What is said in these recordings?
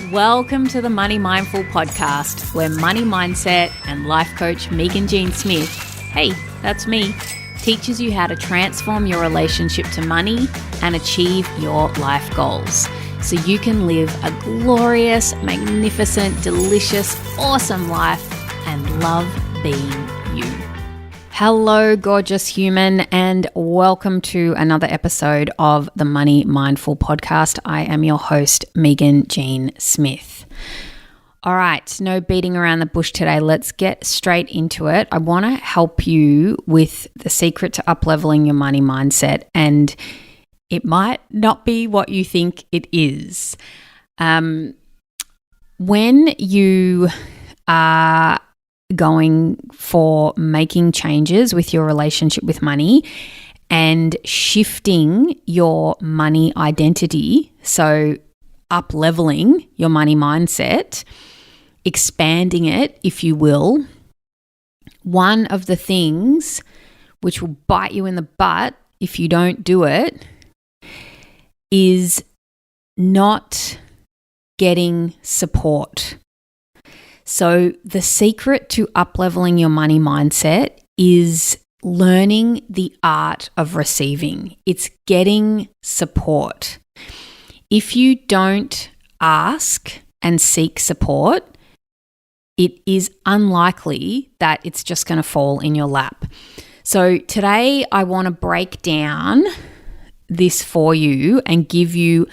Welcome to the Money Mindful podcast, where money mindset and life coach Meaghan Jean Smith, hey, that's me, teaches you how to transform your relationship to money and achieve your life goals so you can live a glorious, magnificent, delicious, awesome life and love being you. Hello, gorgeous human, and welcome to another episode of the Money Mindful podcast. I am your host, Meaghan Jean Smith. All right, no beating around the bush today. Let's get straight into it. I want to help you with the secret to up-leveling your money mindset, and it might not be what you think it is. When you are going for making changes with your relationship with money and shifting your money identity, so up-leveling your money mindset, expanding it, if you will, one of the things which will bite you in the butt if you don't do it is not getting support. So the secret to up-leveling your money mindset is learning the art of receiving. It's getting support. If you don't ask and seek support, it is unlikely that it's just going to fall in your lap. So today I want to break down this for you and give you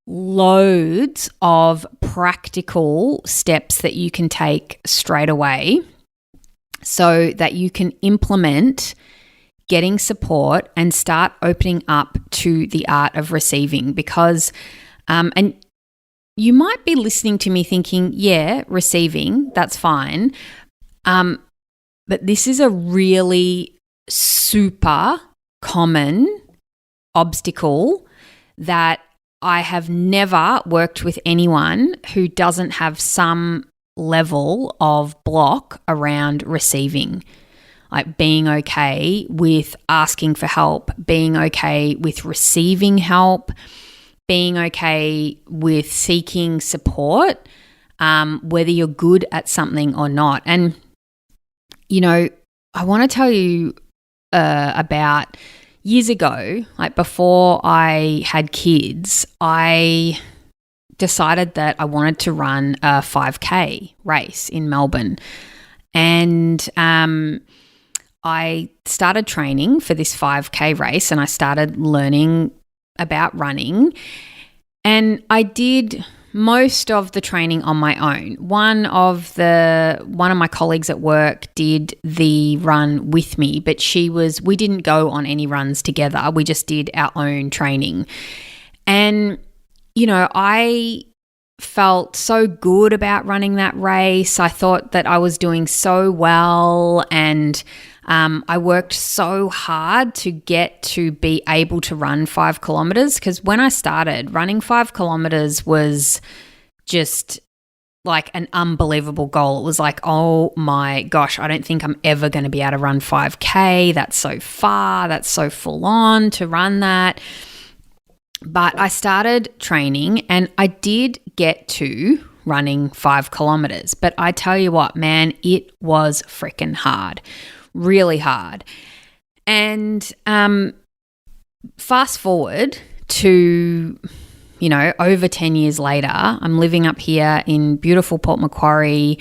loads of practical steps that you can take straight away so that you can implement getting support and start opening up to the art of receiving. Because, and you might be listening to me thinking, yeah, receiving, that's fine. But this is a really super common obstacle that I have never worked with anyone who doesn't have some level of block around receiving, like being okay with asking for help, being okay with receiving help, being okay with seeking support, whether you're good at something or not. And, you know, I want to tell you about years ago, like before I had kids, I decided that I wanted to run a 5K race in Melbourne. And I started training for this 5K race and I started learning about running. And I did most of the training on my own. One of my colleagues at work did the run with me, but we didn't go on any runs together. We just did our own training. And, you know, I felt so good about running that race. I thought that I was doing so well, and I worked so hard to get to be able to run 5 kilometers, because when I started, running 5 kilometers was just like an unbelievable goal. It was like, oh my gosh, I don't think I'm ever going to be able to run 5K. That's so far. That's so full on to run that. But I started training and I did get to running 5 kilometers. But I tell you what, man, it was freaking hard. Really hard. And fast forward to, you know, over 10 years later, I'm living up here in beautiful Port Macquarie,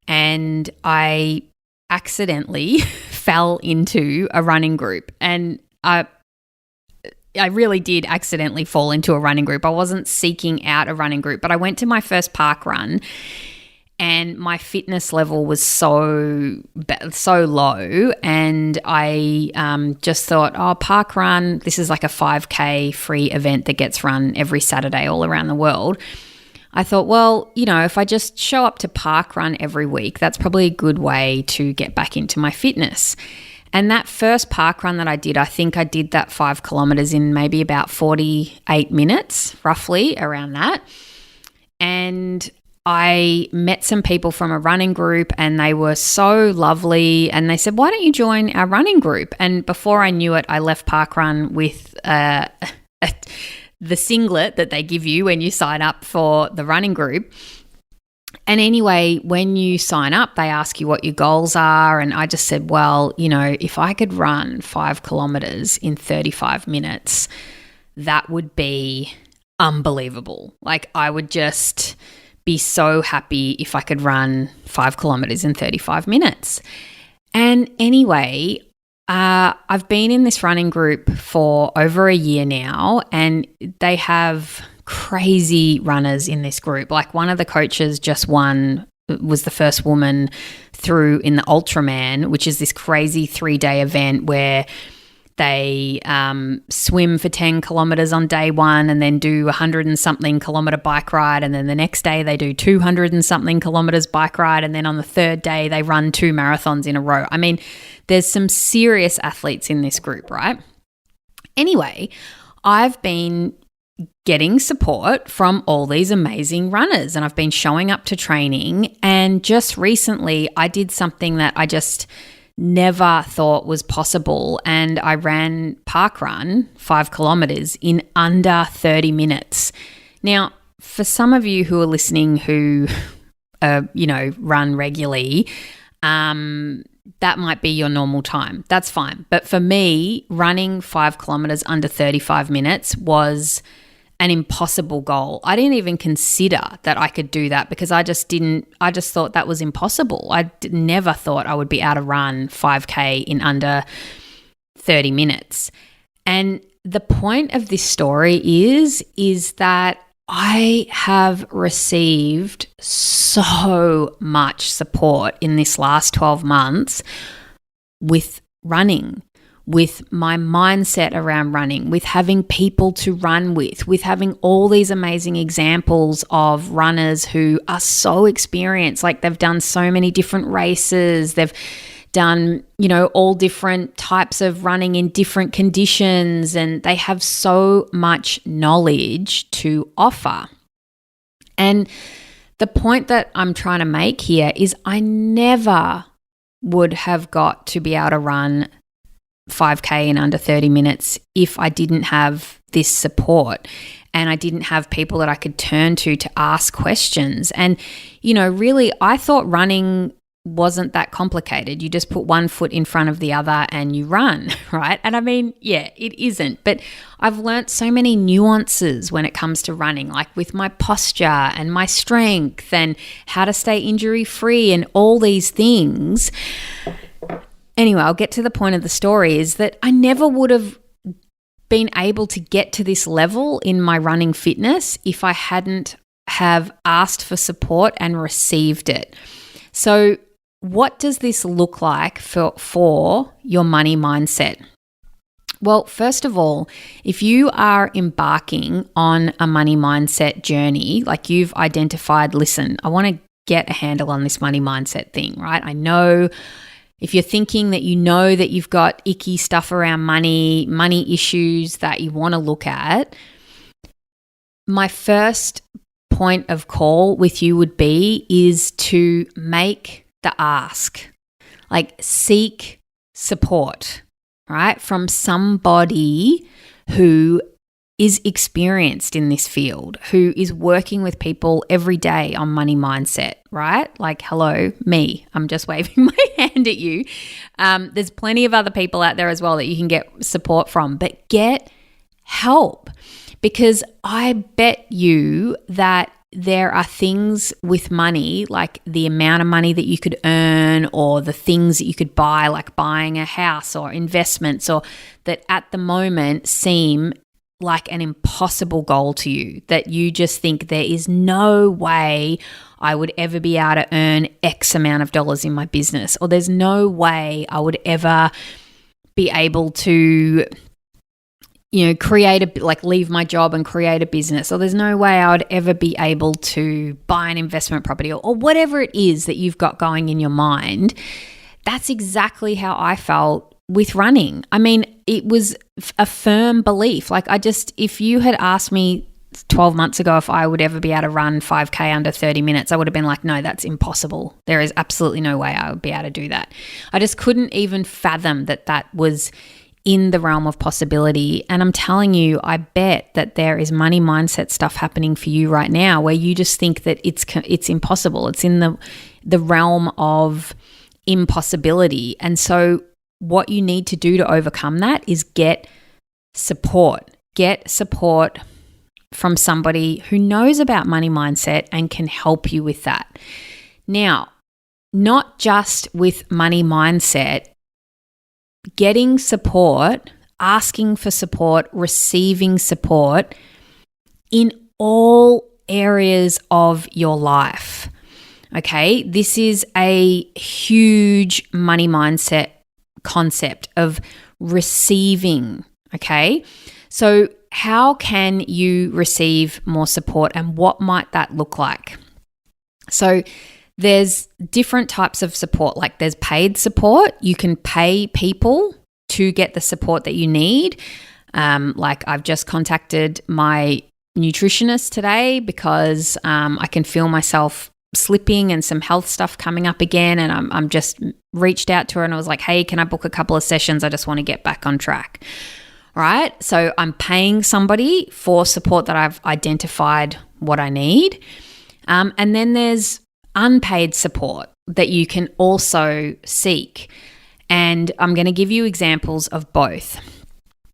and I accidentally fell into a running group. And I really did accidentally fall into a running group. I wasn't seeking out a running group, but I went to my first park run. And my fitness level was so low, and I just thought, oh, park run, this is like a 5K free event that gets run every Saturday all around the world. I thought, well, you know, if I just show up to park run every week, that's probably a good way to get back into my fitness. And that first park run that I did, I think I did that 5 kilometers in maybe about 48 minutes, roughly around that. And I met some people from a running group and they were so lovely, and they said, why don't you join our running group? And before I knew it, I left parkrun with the singlet that they give you when you sign up for the running group. And anyway, when you sign up, they ask you what your goals are. And I just said, well, if I could run 5 kilometers in 35 minutes, that would be unbelievable. Like, I would just be so happy if I could run 5 kilometers in 35 minutes. And anyway, I've been in this running group for over a year now, and they have crazy runners in this group. Like, one of the coaches just was the first woman through in the Ultraman, which is this crazy 3-day event where they swim for 10 kilometers on day one and then do 100 and something kilometer bike ride. And then the next day they do 200 and something kilometers bike ride. And then on the third day they run 2 marathons in a row. I mean, there's some serious athletes in this group, right? Anyway, I've been getting support from all these amazing runners, and I've been showing up to training. And just recently I did something that I just never thought was possible, and I ran parkrun 5 kilometers in under 30 minutes. Now, for some of you who are listening who run regularly, that might be your normal time. That's fine. But for me, running 5 kilometers under 35 minutes was an impossible goal. I didn't even consider that I could do that because I just thought that was impossible. I never thought I would be able to run 5K in under 30 minutes. And the point of this story is that I have received so much support in this last 12 months with running, with my mindset around running, with having people to run with having all these amazing examples of runners who are so experienced, like they've done so many different races, they've done, all different types of running in different conditions, and they have so much knowledge to offer. And the point that I'm trying to make here is I never would have got to be able to run 5K in under 30 minutes if I didn't have this support and I didn't have people that I could turn to ask questions. And, really, I thought running wasn't that complicated. You just put one foot in front of the other and you run, right? And I mean, yeah, it isn't. But I've learnt so many nuances when it comes to running, like with my posture and my strength and how to stay injury-free and all these things. Anyway, I'll get to the point of the story is that I never would have been able to get to this level in my running fitness if I hadn't have asked for support and received it. So what does this look like for your money mindset? Well, first of all, if you are embarking on a money mindset journey, like you've identified, listen, I want to get a handle on this money mindset thing, right? I know if you're thinking that that you've got icky stuff around money issues that you want to look at, my first point of call with you would be is to make the ask, like seek support, right, from somebody who is experienced in this field, who is working with people every day on money mindset, right? Like, hello, me. I'm just waving my hand at you. There's plenty of other people out there as well that you can get support from, but get help, because I bet you that there are things with money, like the amount of money that you could earn or the things that you could buy, like buying a house or investments, or that at the moment seem like an impossible goal to you, that you just think there is no way I would ever be able to earn X amount of dollars in my business, or there's no way I would ever be able to, leave my job and create a business, or there's no way I would ever be able to buy an investment property, or whatever it is that you've got going in your mind. That's exactly how I felt with running. I mean, it was a firm belief. Like, if you had asked me 12 months ago if I would ever be able to run 5K under 30 minutes, I would have been like, no, that's impossible. There is absolutely no way I would be able to do that. I just couldn't even fathom that was in the realm of possibility. And I'm telling you, I bet that there is money mindset stuff happening for you right now where you just think that it's impossible. It's in the realm of impossibility. And so what you need to do to overcome that is get support. Get support from somebody who knows about money mindset and can help you with that. Now, not just with money mindset, getting support, asking for support, receiving support in all areas of your life. Okay, this is a huge money mindset concept of receiving. Okay, so how can you receive more support and what might that look like? So there's different types of support, like there's paid support. You can pay people to get the support that you need. Like I've just contacted my nutritionist today because I can feel myself slipping and some health stuff coming up again. And I'm just reached out to her and I was like, hey, can I book a couple of sessions? I just want to get back on track. All right. So I'm paying somebody for support that I've identified what I need. And then there's unpaid support that you can also seek. And I'm going to give you examples of both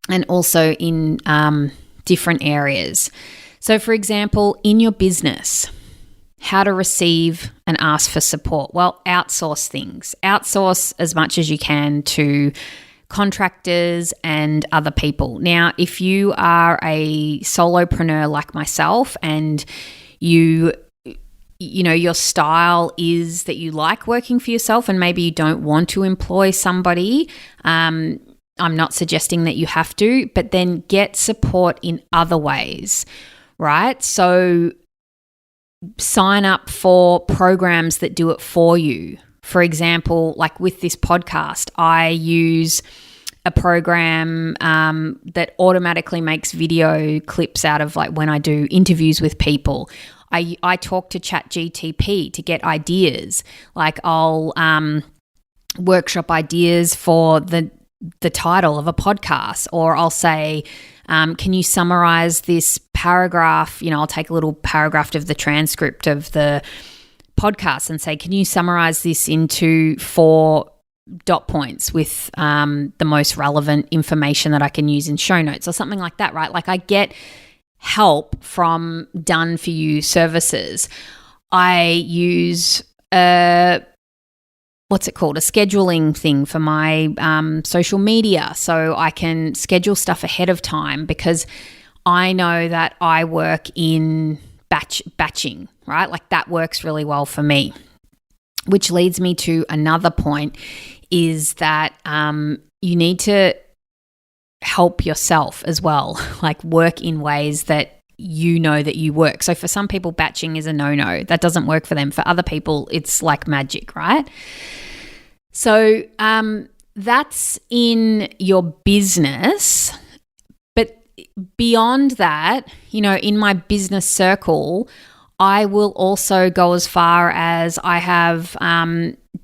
and also in different areas. So for example, in your business, how to receive and ask for support. Well, outsource things. Outsource as much as you can to contractors and other people. Now, if you are a solopreneur like myself and you know, your style is that you like working for yourself and maybe you don't want to employ somebody, I'm not suggesting that you have to, but then get support in other ways, right? So sign up for programs that do it for you. For example, like with this podcast, I use a program that automatically makes video clips out of like when I do interviews with people. I talk to ChatGTP to get ideas. Like I'll workshop ideas for the title of a podcast, or I'll say, can you summarize this paragraph? You know, I'll take a little paragraph of the transcript of the podcast and say, can you summarize this into 4 dot points with the most relevant information that I can use in show notes or something like that, right? Like I get help from done for you services. I use what's it called? A scheduling thing for my social media. So I can schedule stuff ahead of time because I know that I work in batching, right? Like that works really well for me, which leads me to another point is that you need to help yourself as well, like work in ways that you know that you work. So for some people, batching is a no-no. That doesn't work for them. For other people, it's like magic, right? So that's in your business. But beyond that, you know, in my business circle, I will also go as far as I have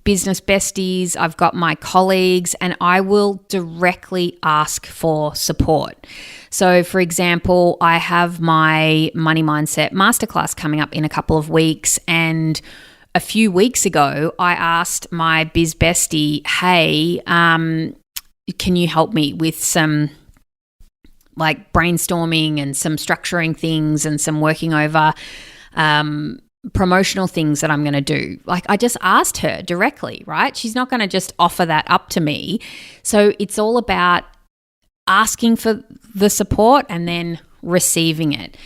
business besties, I've got my colleagues, and I will directly ask for support. So for example, I have my Money Mindset Masterclass coming up in a couple of weeks, and a few weeks ago, I asked my biz bestie, hey, can you help me with some like brainstorming and some structuring things and some working over promotional things that I'm going to do. Like I just asked her directly, right? She's not going to just offer that up to me. So it's all about asking for the support and then receiving it.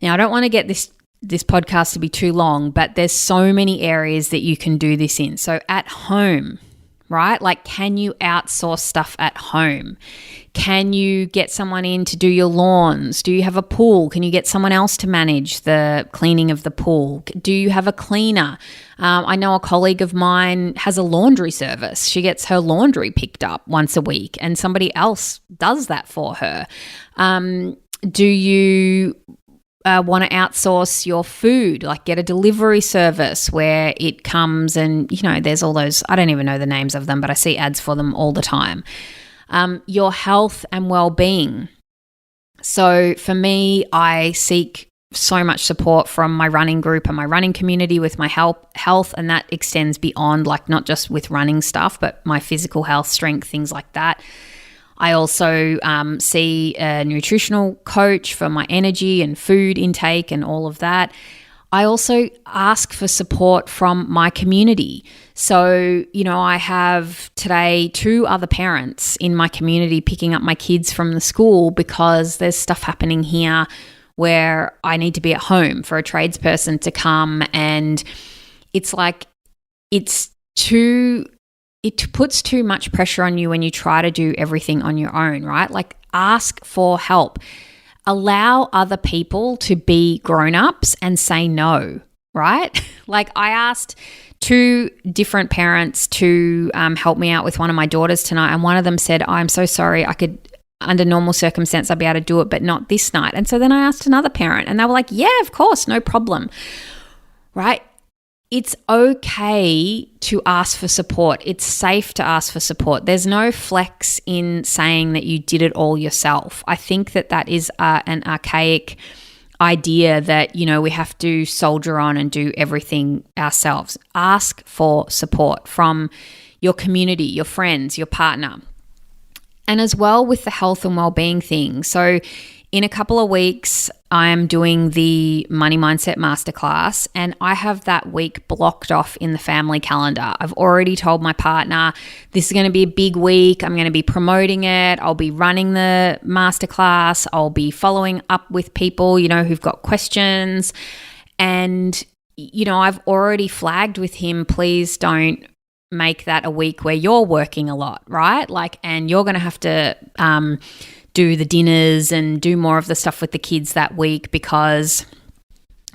Now, I don't want to get this podcast to be too long, but there's so many areas that you can do this in. So at home, right? Like, can you outsource stuff at home? Can you get someone in to do your lawns? Do you have a pool? Can you get someone else to manage the cleaning of the pool? Do you have a cleaner? I know a colleague of mine has a laundry service. She gets her laundry picked up once a week and somebody else does that for her. Do you want to outsource your food, like get a delivery service where it comes and, you know, there's all those, I don't even know the names of them, but I see ads for them all the time. your health and well-being. So for me, I seek so much support from my running group and my running community with my health, and that extends beyond, like, not just with running stuff, but my physical health, strength, things like that. I also see a nutritional coach for my energy and food intake and all of that. I also ask for support from my community. So, I have today 2 other parents in my community picking up my kids from the school because there's stuff happening here where I need to be at home for a tradesperson to come. And it's like, it puts too much pressure on you when you try to do everything on your own, right? Like, ask for help. Allow other people to be grown-ups and say no, right? Like, I asked 2 different parents to help me out with one of my daughters tonight, and one of them said, I'm so sorry, I could, under normal circumstance, I'd be able to do it, but not this night. And so then I asked another parent, and they were like, yeah, of course, no problem, right? It's okay to ask for support. It's safe to ask for support. There's no flex in saying that you did it all yourself. I think that is an archaic idea that, we have to soldier on and do everything ourselves. Ask for support from your community, your friends, your partner. And as well with the health and well-being thing. So in a couple of weeks, I am doing the Money Mindset Masterclass, and I have that week blocked off in the family calendar. I've already told my partner, this is going to be a big week. I'm going to be promoting it. I'll be running the masterclass. I'll be following up with people, who've got questions. And, I've already flagged with him, please don't make that a week where you're working a lot, right? Like, and you're going to have to do the dinners and do more of the stuff with the kids that week because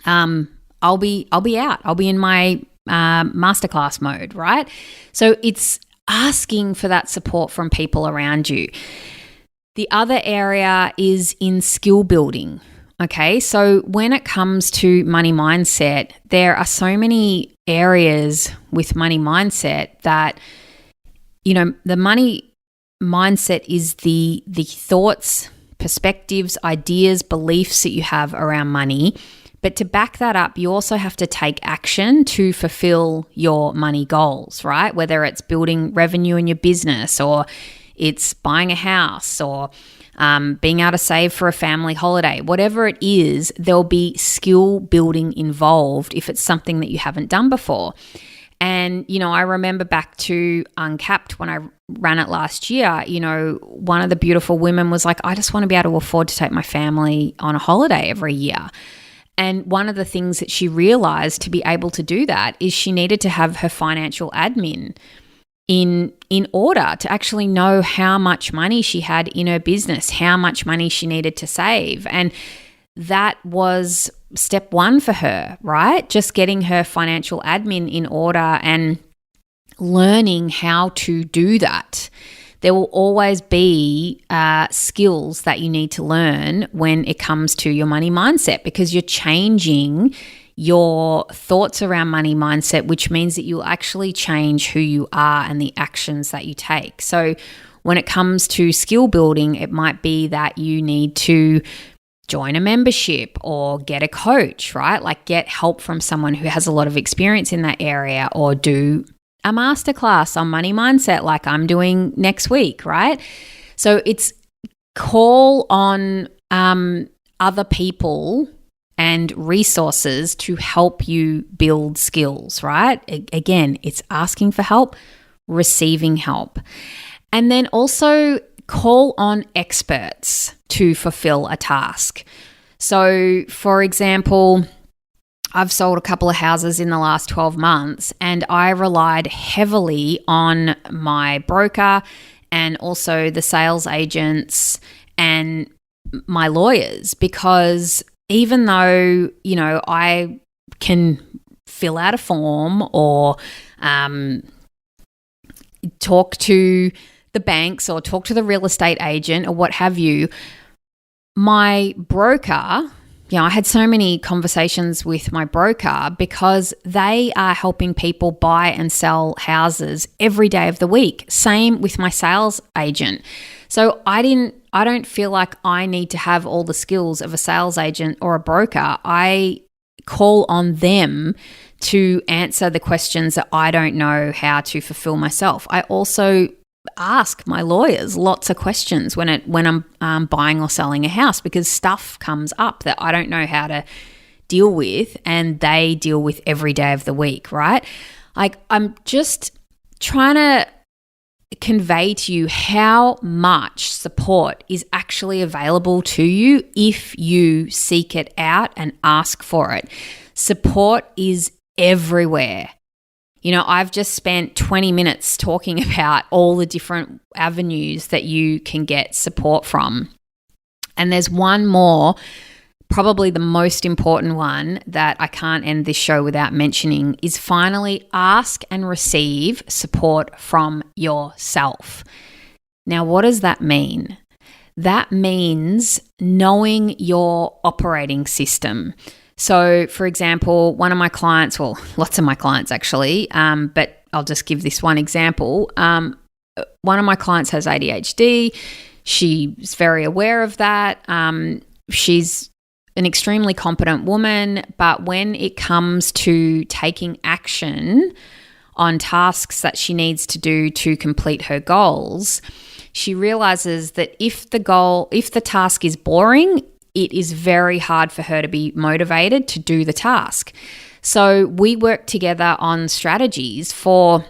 I'll be out. I'll be in my masterclass mode, right? So it's asking for that support from people around you. The other area is in skill building. Okay, so when it comes to money mindset, there are so many areas with money mindset that, the money mindset is the thoughts, perspectives, ideas, beliefs that you have around money. But to back that up, you also have to take action to fulfill your money goals, right? Whether it's building revenue in your business, or it's buying a house, or being able to save for a family holiday, whatever it is, there'll be skill building involved if it's something that you haven't done before. And, I remember back to Uncapped when I ran it last year, one of the beautiful women was like, I just want to be able to afford to take my family on a holiday every year. And one of the things that she realized to be able to do that is she needed to have her financial admin in order to actually know how much money she had in her business, how much money she needed to save. And that was step 1 for her, right? Just getting her financial admin in order and learning how to do that. There will always be skills that you need to learn when it comes to your money mindset, because you're changing your thoughts around money mindset, which means that you'll actually change who you are and the actions that you take. So when it comes to skill building, it might be that you need to join a membership or get a coach, right? Like, get help from someone who has a lot of experience in that area, or do a masterclass on money mindset like I'm doing next week, right? So it's call on other people and resources to help you build skills, right? Again, it's asking for help, receiving help. And then also call on experts to fulfill a task. So, for example, I've sold a couple of houses in the last 12 months, and I relied heavily on my broker and also the sales agents and my lawyers, because even though, I can fill out a form or talk to the banks or talk to the real estate agent or what have you, my broker I had so many conversations with my broker because they are helping people buy and sell houses every day of the week. Same with my sales agent. So I don't feel like I need to have all the skills of a sales agent or a broker. I call on them to answer the questions that I don't know how to fulfill myself. I also ask my lawyers lots of questions when I'm buying or selling a house, because stuff comes up that I don't know how to deal with, and they deal with every day of the week, right? Like, I'm just trying to convey to you how much support is actually available to you if you seek it out and ask for it. Support is everywhere. I've just spent 20 minutes talking about all the different avenues that you can get support from. And there's one more, probably the most important one that I can't end this show without mentioning, is finally ask and receive support from yourself. Now, what does that mean? That means knowing your operating system. So, for example, one of my clients, well, lots of my clients actually, but I'll just give this one example. One of my clients has ADHD. She's very aware of that. She's an extremely competent woman, but when it comes to taking action on tasks that she needs to do to complete her goals, she realizes that if the task is boring, it is very hard for her to be motivated to do the task. So we work together on strategies for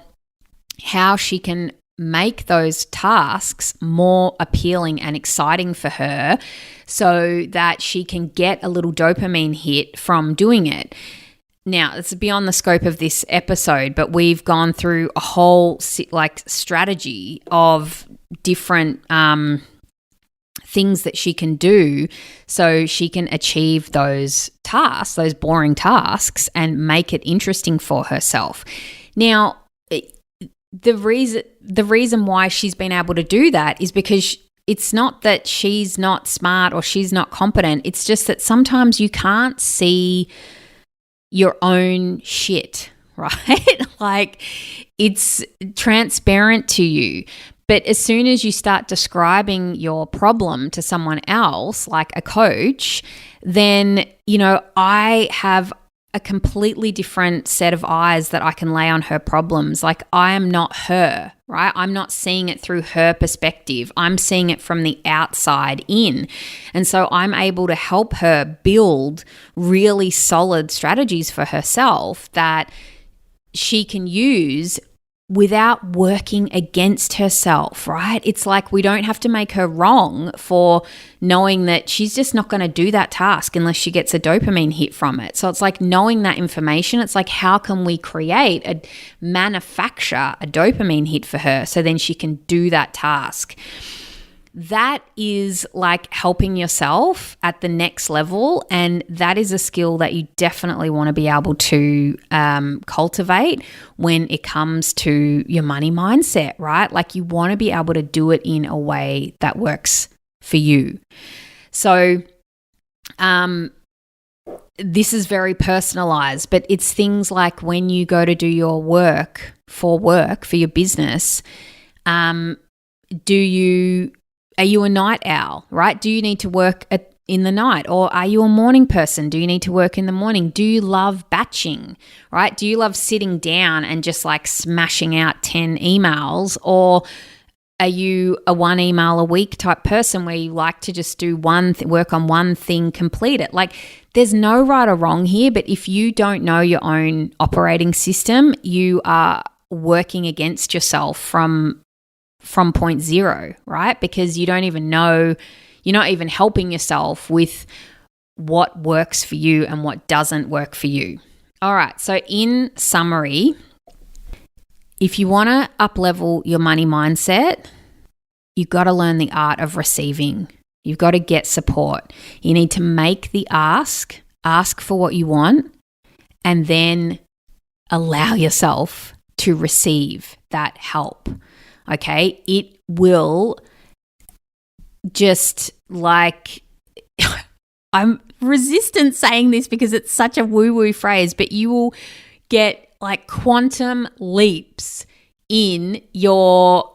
how she can make those tasks more appealing and exciting for her so that she can get a little dopamine hit from doing it. Now, it's beyond the scope of this episode, but we've gone through a whole strategy of different things that she can do so she can achieve those tasks, those boring tasks, and make it interesting for herself. Now, the reason why she's been able to do that is because it's not that she's not smart or she's not competent. It's just that sometimes you can't see your own shit, right? Like, it's transparent to you. But as soon as you start describing your problem to someone else, like a coach, then, I have a completely different set of eyes that I can lay on her problems. Like, I am not her, right? I'm not seeing it through her perspective. I'm seeing it from the outside in. And so I'm able to help her build really solid strategies for herself that she can use without working against herself, right? It's like we don't have to make her wrong for knowing that she's just not going to do that task unless she gets a dopamine hit from it. So it's like knowing that information. It's like, how can we manufacture a dopamine hit for her so then she can do that task? That is like helping yourself at the next level, and that is a skill that you definitely want to be able to cultivate when it comes to your money mindset, right? Like, you want to be able to do it in a way that works for you. So this is very personalized, but it's things like when you go to do your work for your business, are you a night owl, right? Do you need to work in the night, or are you a morning person? Do you need to work in the morning? Do you love batching, right? Do you love sitting down and just like smashing out 10 emails, or are you a 1 email a week type person where you like to just do work on one thing, complete it? Like, there's no right or wrong here, but if you don't know your own operating system, you are working against yourself from point zero, right? Because you don't even know, you're not even helping yourself with what works for you and what doesn't work for you. All right. So in summary, if you want to up-level your money mindset, you've got to learn the art of receiving. You've got to get support. You need to make the ask for what you want, and then allow yourself to receive that help. Okay, it will just like, I'm resistant saying this because it's such a woo-woo phrase, but you will get like quantum leaps in your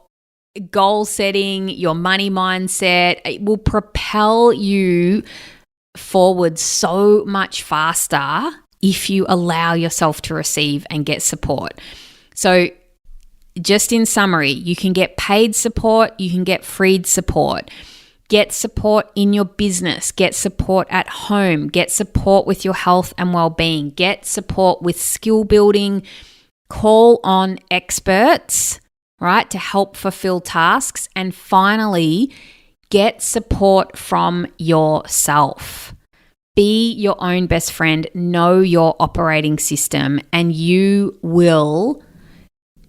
goal setting, your money mindset. It will propel you forward so much faster if you allow yourself to receive and get support. So just in summary, you can get paid support, you can get free support. Get support in your business, get support at home, get support with your health and well-being, get support with skill building, call on experts, right, to help fulfill tasks, and finally, get support from yourself. Be your own best friend, know your operating system, and you will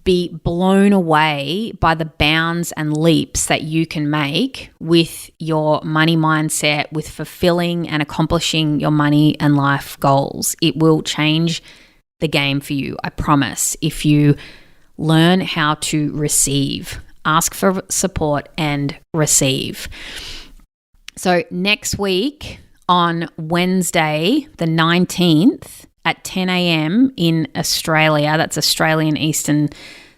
be blown away by the bounds and leaps that you can make with your money mindset, with fulfilling and accomplishing your money and life goals. It will change the game for you, I promise, if you learn how to receive, ask for support and receive. So next week on Wednesday, the 19th, at 10 a.m. in Australia, that's Australian Eastern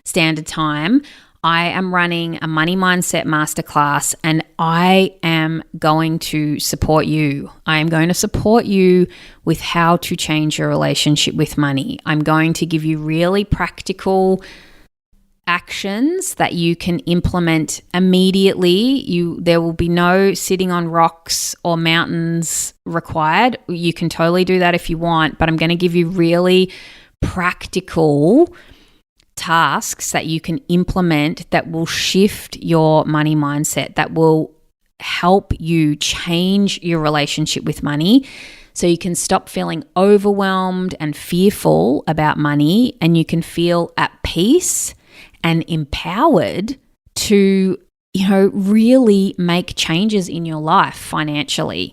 Standard Time, I am running a money mindset masterclass, and I am going to support you. I am going to support you with how to change your relationship with money. I'm going to give you really practical actions that you can implement immediately. There will be no sitting on rocks or mountains required. You can totally do that if you want, but I'm going to give you really practical tasks that you can implement that will shift your money mindset, that will help you change your relationship with money so you can stop feeling overwhelmed and fearful about money, and you can feel at peace and empowered to, really make changes in your life financially.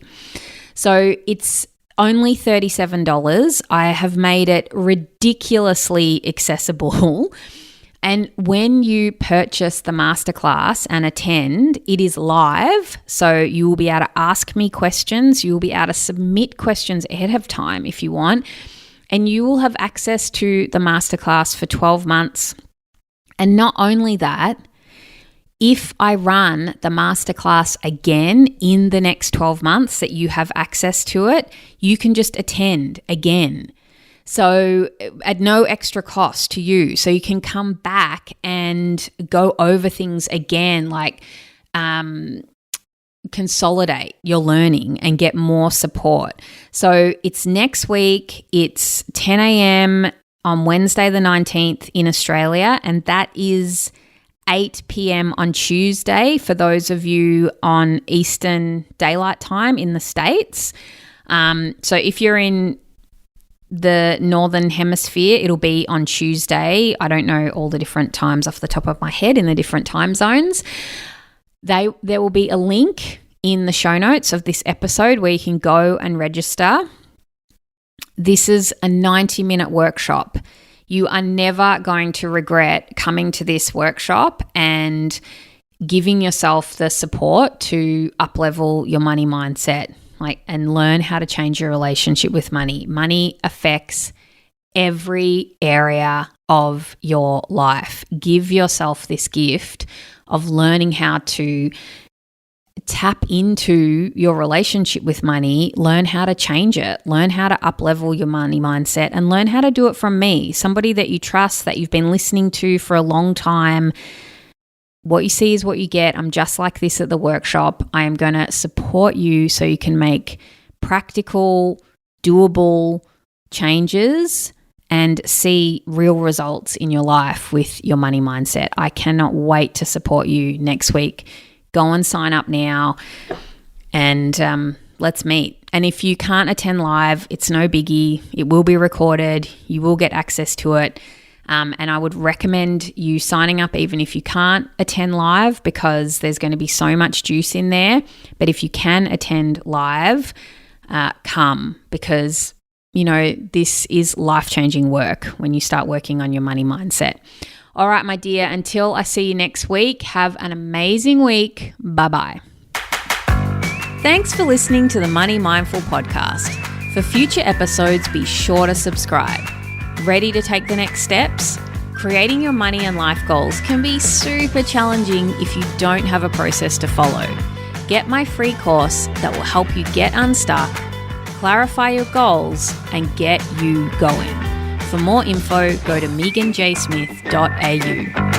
So it's only $37. I have made it ridiculously accessible. And when you purchase the masterclass and attend, it is live. So you will be able to ask me questions. You will be able to submit questions ahead of time if you want. And you will have access to the masterclass for 12 months. And not only that, if I run the masterclass again in the next 12 months that you have access to it, you can just attend again. So at no extra cost to you. So you can come back and go over things again, like consolidate your learning and get more support. So it's next week. It's 10 a.m. on Wednesday the 19th in Australia, and that is 8 p.m. on Tuesday for those of you on Eastern Daylight Time in the States. So if you're in the Northern Hemisphere, it'll be on Tuesday. I don't know all the different times off the top of my head in the different time zones. There will be a link in the show notes of this episode where you can go and register. This is a 90-minute workshop. You are never going to regret coming to this workshop and giving yourself the support to up-level your money mindset, and learn how to change your relationship with money. Money affects every area of your life. Give yourself this gift of learning how to tap into your relationship with money, learn how to change it, learn how to up-level your money mindset, and learn how to do it from me, somebody that you trust, that you've been listening to for a long time. What you see is what you get. I'm just like this at the workshop. I am going to support you so you can make practical, doable changes and see real results in your life with your money mindset. I cannot wait to support you next week. Go and sign up now and let's meet. And if you can't attend live, it's no biggie. It will be recorded. You will get access to it. And I would recommend you signing up even if you can't attend live, because there's going to be so much juice in there. But if you can attend live, come, because, this is life-changing work when you start working on your money mindset. All right, my dear, until I see you next week, have an amazing week. Bye-bye. Thanks for listening to the Money Mindful podcast. For future episodes, be sure to subscribe. Ready to take the next steps? Creating your money and life goals can be super challenging if you don't have a process to follow. Get my free course that will help you get unstuck, clarify your goals, and get you going. For more info, go to meaghanjsmith.au.